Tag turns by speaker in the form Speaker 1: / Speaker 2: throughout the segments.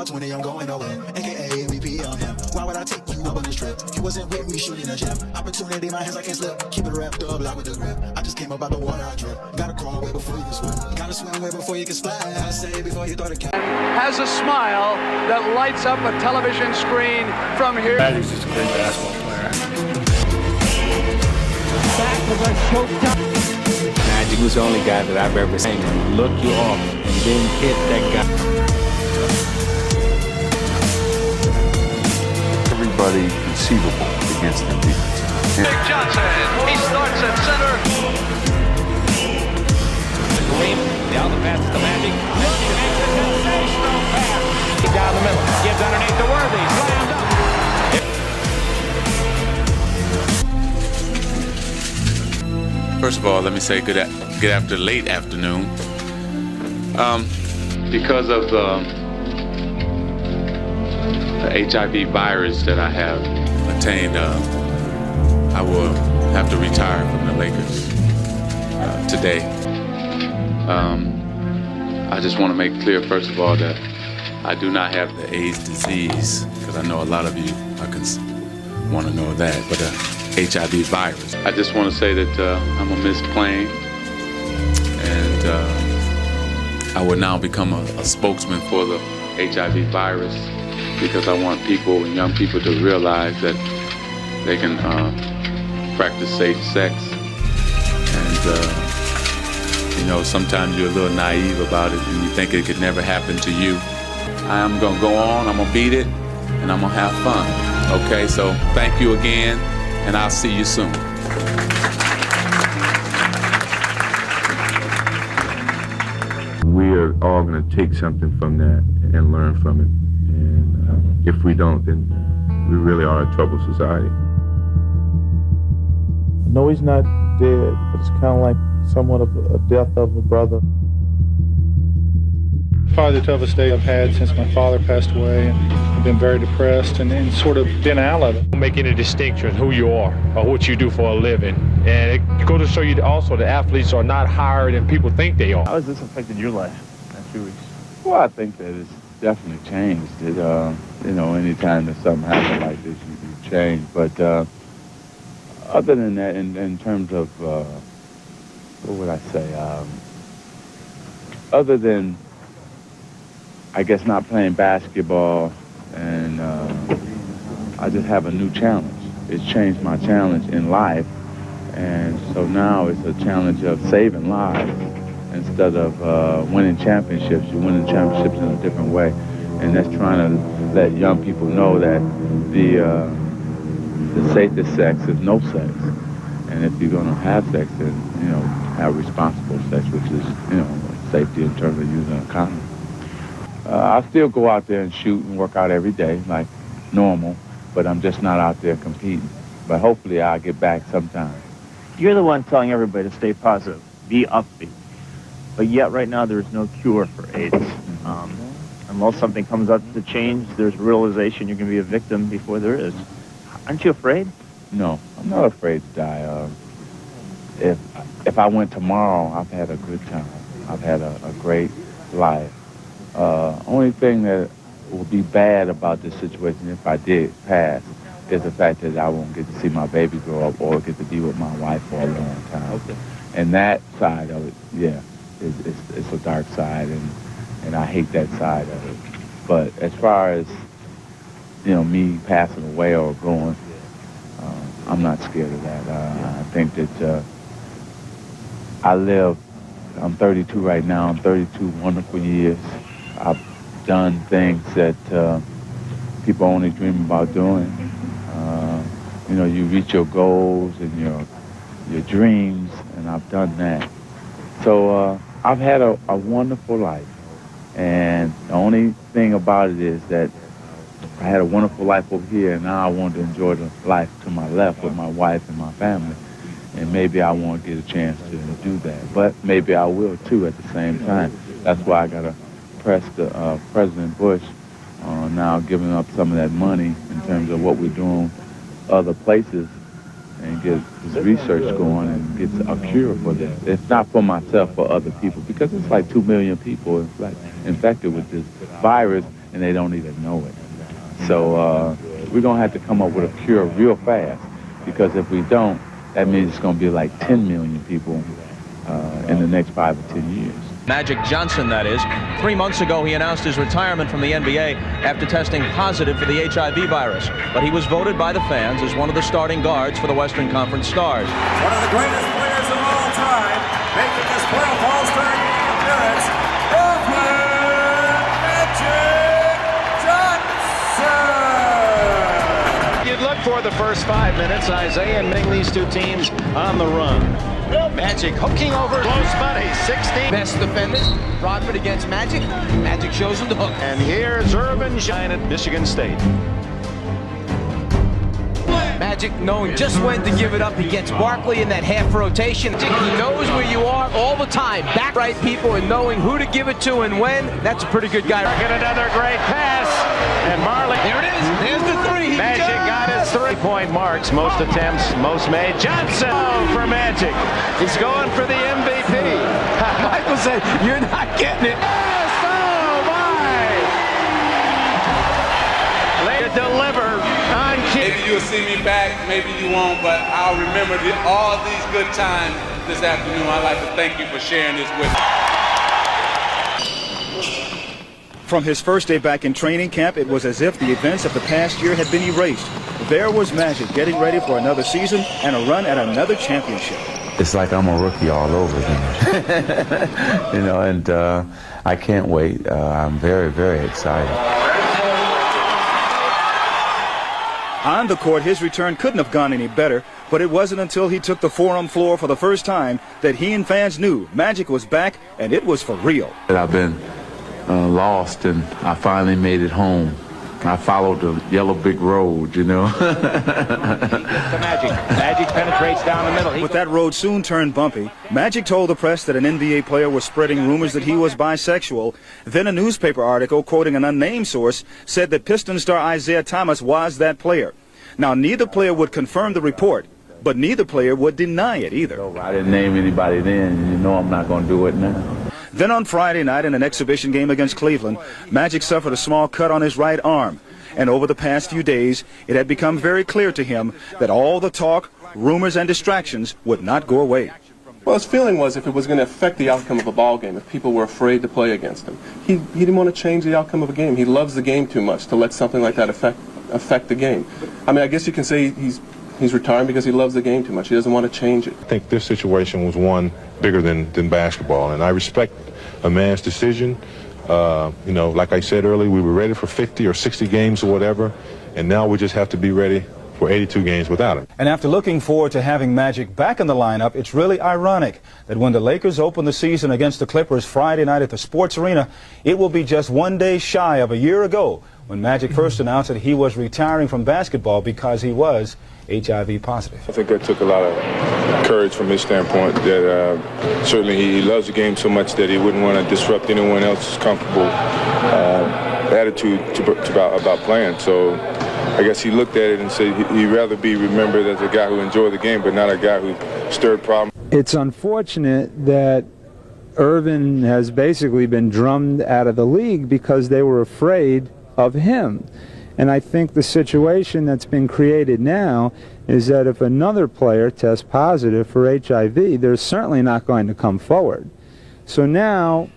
Speaker 1: about 20, I'm going nowhere. AKA MVP on him. Why would I take you up on this trip? You wasn't with me shooting a gym. Opportunity, my hands I can't slip. Keep it wrapped up, lock with the grip. I just came up out the water I drip. Gotta crawl way before you can swim. Gotta swim way before you can splash. I say before you throw the cat.
Speaker 2: Has a smile that lights up a television screen from here.
Speaker 3: Magic's just a great basketball player.
Speaker 4: Back with a choked up.
Speaker 5: Magic was the only guy that I've ever seen look you off and then hit that guy.
Speaker 6: Everybody conceivable against the defense.
Speaker 2: Big Johnson, he starts at center.
Speaker 5: Kareem, down the pass to Magic. Magic makes a sensational pass. Down the middle, gives underneath to Worthy, slammed up.
Speaker 7: First of all, let me say good after late afternoon. Because of the HIV virus that I have attained, I will have to retire from the Lakers today. I just want to make clear, first of all, that I do not have the AIDS disease, because I know a lot of you want to know that, but HIV virus. I just want to say that I'm going to miss playing, and I will now become a spokesman for the HIV virus, because I want people and young people to realize that they can practice safe sex. And, you know, sometimes you're a little naive about it and you think it could never happen to you. I am going to go on, I'm going to beat it, and I'm going to have fun. Okay, so thank you again, and I'll see you soon.
Speaker 6: We're all going to take something from that and learn from it. And if we don't, then we really are a troubled society.
Speaker 8: No, he's not dead, but it's kind of like somewhat of a death of a brother.
Speaker 9: Probably the toughest day I've had since my father passed away, and I've been very depressed and sort of been out of it.
Speaker 10: Making a distinction who you are or what you do for a living. And it goes to show you also that athletes are not higher than people think they are.
Speaker 4: How has this affected your life in 2 weeks?
Speaker 11: Well, I think that it's definitely changed. It, you know, anytime that something happens like this, you change. But other than that, in terms of, what would I say? Other than, I guess, not playing basketball, and I just have a new challenge. It's changed my challenge in life, and so now it's a challenge of saving lives instead of winning championships. You're winning championships in a different way, and that's trying to let young people know that the safest sex is no sex, and if you're going to have sex, then have responsible sex, which is safety in terms of using a condom. I still go out there and shoot and work out every day like normal, but I'm just not out there competing. But hopefully I'll get back sometime.
Speaker 4: You're the one telling everybody to stay positive, be upbeat. But yet right now there is no cure for AIDS. Unless something comes up to change, there's realization you're going to be a victim before there is. Aren't you afraid?
Speaker 11: No, I'm not afraid to die. If I went tomorrow, I've had a good time. I've had a great life. Only thing that will be bad about this situation if I did pass is the fact that I won't get to see my baby grow up or get to be with my wife for a long time. Okay. And that side of it, yeah, it's a dark side, and I hate that side of it. But as far as, me passing away or going, I'm not scared of that. I think that I'm 32 right now. I'm 32 wonderful years. I've done things that people only dream about doing. You reach your goals and your dreams, and I've done that. So I've had a wonderful life, and the only thing about it is that I had a wonderful life over here, and now I want to enjoy the life to my left with my wife and my family. And maybe I won't get a chance to do that, but maybe I will too at the same time. That's why I got to press the President Bush on now giving up some of that money in terms of what we're doing other places, and get this research going and get a cure for this. It's not for myself, for other people, because it's like 2 million people infected with this virus, and they don't even know it. So we're going to have to come up with a cure real fast, because if we don't, that means it's going to be like 10 million people in the next 5 or 10 years.
Speaker 12: Magic Johnson, that is. 3 months ago, he announced his retirement from the NBA after testing positive for the HIV virus. But he was voted by the fans as one of the starting guards for the Western Conference Stars.
Speaker 13: One of the greatest players of all time, making his 12th All-Star game appearance, Magic Johnson!
Speaker 5: You'd look for the first 5 minutes. Isaiah and Ming, these two teams on the run. Magic hooking over close money, 16.
Speaker 14: Best defenders, Rodman against Magic. Magic shows him the hook.
Speaker 5: And here's Irvin Shine at Michigan State.
Speaker 14: Magic knowing just when to give it up. He gets Barkley in that half rotation. He knows where you are all the time. Back right people and knowing who to give it to and when. That's a pretty good guy.
Speaker 5: Get another great pass. And Marley.
Speaker 14: There it is. There's the three.
Speaker 5: Magic got his 3-point marks. Most attempts, most made. Johnson for Magic. He's going for the MVP.
Speaker 14: Michael said, you're not getting it.
Speaker 5: Yes, oh my! They deliver on key.
Speaker 7: Maybe you'll see me back, maybe you won't, but I'll remember all these good times this afternoon. I'd like to thank you for sharing this with me.
Speaker 15: From his first day back in training camp, it was as if the events of the past year had been erased. There was Magic getting ready for another season and a run at another championship.
Speaker 6: It's like I'm a rookie all over again. You know, and I can't wait. I'm very, very excited.
Speaker 15: On the court, his return couldn't have gone any better, but it wasn't until he took the forum floor for the first time that he and fans knew Magic was back, and it was for real.
Speaker 6: I've been lost, and I finally made it home. I followed the yellow brick road, you know.
Speaker 5: Magic penetrates down the middle.
Speaker 15: But that road soon turned bumpy. Magic told the press that an NBA player was spreading rumors that he was bisexual. Then a newspaper article quoting an unnamed source said that Piston star Isaiah Thomas was that player. Now, neither player would confirm the report, but neither player would deny it either.
Speaker 6: I didn't name anybody then. You know I'm not going to do it now.
Speaker 15: Then on Friday night in an exhibition game against Cleveland, Magic suffered a small cut on his right arm. And over the past few days, it had become very clear to him that all the talk, rumors, and distractions would not go away.
Speaker 16: Well, his feeling was if it was going to affect the outcome of a ball game, if people were afraid to play against him, he didn't want to change the outcome of a game. He loves the game too much to let something like that affect the game. I mean, I guess you can say he's retiring because he loves the game too much. He doesn't want to change it.
Speaker 17: I think this situation was one bigger than basketball, and I respect a man's decision. You know, like I said earlier, we were ready for 50 or 60 games or whatever, and now we just have to be ready for 82 games without him.
Speaker 15: And after looking forward to having Magic back in the lineup, it's really ironic that when the Lakers open the season against the Clippers Friday night at the Sports Arena, it will be just 1 day shy of a year ago when Magic first announced that he was retiring from basketball because he was HIV positive.
Speaker 17: I think that took a lot of courage from his standpoint, that certainly he loves the game so much that he wouldn't want to disrupt anyone else's comfortable attitude about playing. So I guess he looked at it and said he'd rather be remembered as a guy who enjoyed the game, but not a guy who stirred problems.
Speaker 18: It's unfortunate that Irvin has basically been drummed out of the league because they were afraid of him. And I think the situation that's been created now is that if another player tests positive for HIV, they're certainly not going to come forward. So now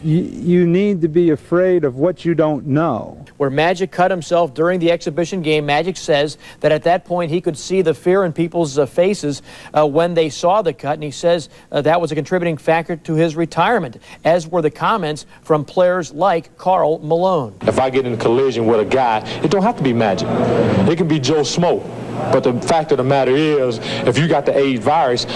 Speaker 18: you need to be afraid of what you don't know.
Speaker 19: Where Magic cut himself during the exhibition game, Magic says that at that point he could see the fear in people's faces when they saw the cut, and he says that was a contributing factor to his retirement, as were the comments from players like Karl Malone.
Speaker 10: If I get in a collision with a guy, it don't have to be Magic. It can be Joe Smo. But the fact of the matter is, if you got the AIDS virus,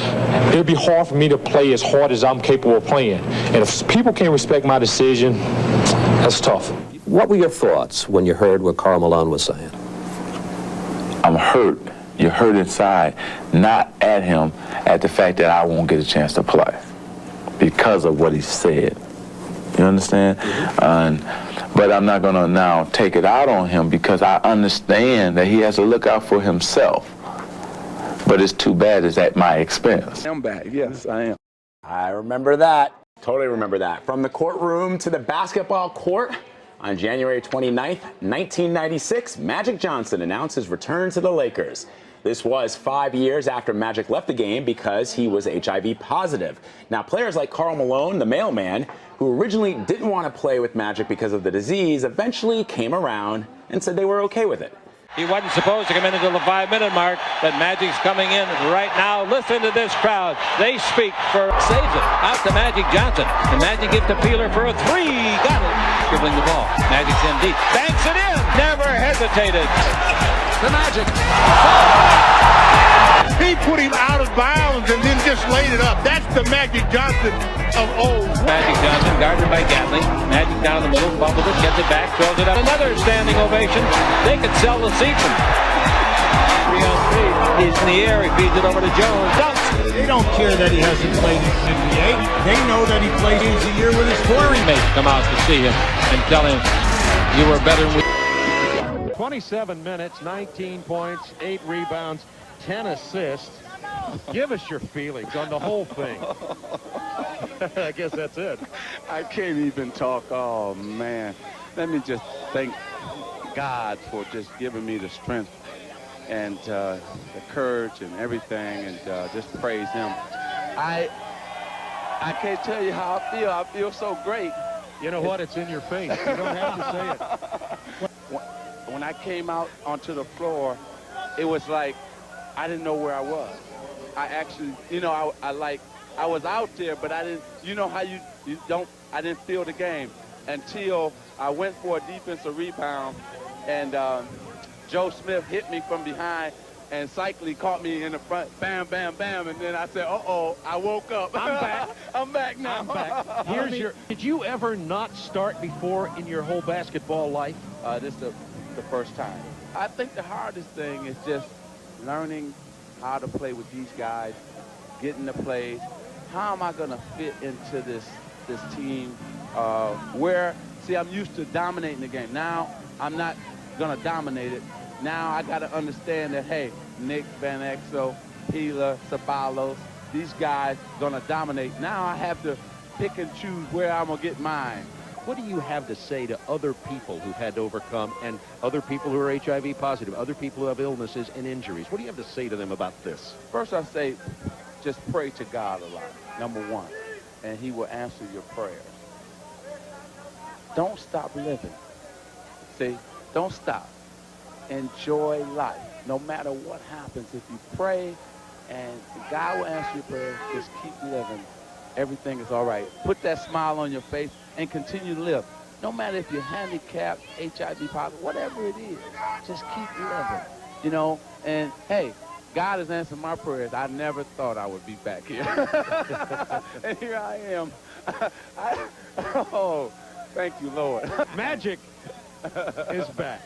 Speaker 10: it'll be hard for me to play as hard as I'm capable of playing. And if people can't respect my decision, that's tough.
Speaker 20: What were your thoughts when you heard what Karl Malone was saying?
Speaker 6: I'm hurt. You're hurt inside, not at him, at the fact that I won't get a chance to play because of what he said. You understand? But I'm not going to now take it out on him because I understand that he has to look out for himself. But it's too bad it's at my expense.
Speaker 21: I'm back. Yes, I am. I remember that. Totally remember that. From the courtroom to the basketball court, On January 29th, 1996, Magic Johnson announced his return to the Lakers. This was 5 years after Magic left the game because he was HIV positive. Now, players like Karl Malone, the mailman, who originally didn't want to play with Magic because of the disease, eventually came around and said they were okay with it.
Speaker 5: He wasn't supposed to come in until the 5-minute mark, but Magic's coming in right now. Listen to this crowd. They speak for saves it out to Magic Johnson. And Magic gives to Peeler for a three. Got it. Dribbling the ball. Magic's in deep. Banks it in. Never hesitated. The Magic.
Speaker 22: He put him out of bounds and then just laid it up. That's the Magic Johnson of old.
Speaker 5: Magic Johnson guarded by Gatley. Magic down in the middle, bubbles it, gets it back, throws it up. Another standing ovation. They could sell the seats. 3 on 3. He's in the air. He feeds it over to Jones. Dunks.
Speaker 22: They don't care that he hasn't played in the NBA. They know that he plays a year with his former
Speaker 5: teammates come out to see him and tell him you were better than we. 27 minutes, 19 points, 8 rebounds, 10 assists. Give us your feelings on the whole thing. I guess that's it.
Speaker 11: I can't even talk. Oh, man. Let me just thank God for just giving me the strength and the courage and everything, and just praise him. I can't tell you how I feel. I feel so great.
Speaker 5: You know what? It's in your face. You don't have to say it.
Speaker 11: When I came out onto the floor, it was like I didn't know where I was. I actually, you know, I was out there, but I didn't, you know how I didn't feel the game until I went for a defensive rebound, and Joe Smith hit me from behind, and Cycli caught me in the front, bam, bam, bam, and then I said, uh-oh, I woke up. I'm back. I'm back now.
Speaker 5: I'm back. Did you ever not start before in your whole basketball life?
Speaker 11: This is the first time. I think the hardest thing is just learning how to play with these guys, getting the plays. How am I going to fit into this team see, I'm used to dominating the game. Now I'm not going to dominate it. Now I got to understand that, hey, Nick, Van Exel, Peeler, Ceballos, these guys going to dominate. Now I have to pick and choose where I'm going to get mine.
Speaker 5: What do you have to say to other people who've had to overcome, and other people who are HIV positive, other people who have illnesses and injuries? What do you have to say to them about this?
Speaker 11: First, I say just pray to God a lot, number one, and he will answer your prayers. Don't stop living. See, don't stop. Enjoy life. No matter what happens, if you pray and God will answer your prayers, just keep living. Everything is all right. Put that smile on your face and continue to live. No matter if you're handicapped, HIV positive, whatever it is, just keep living. You know, and hey, God has answered my prayers. I never thought I would be back here. And here I am. Oh, thank you, Lord.
Speaker 5: Magic is back.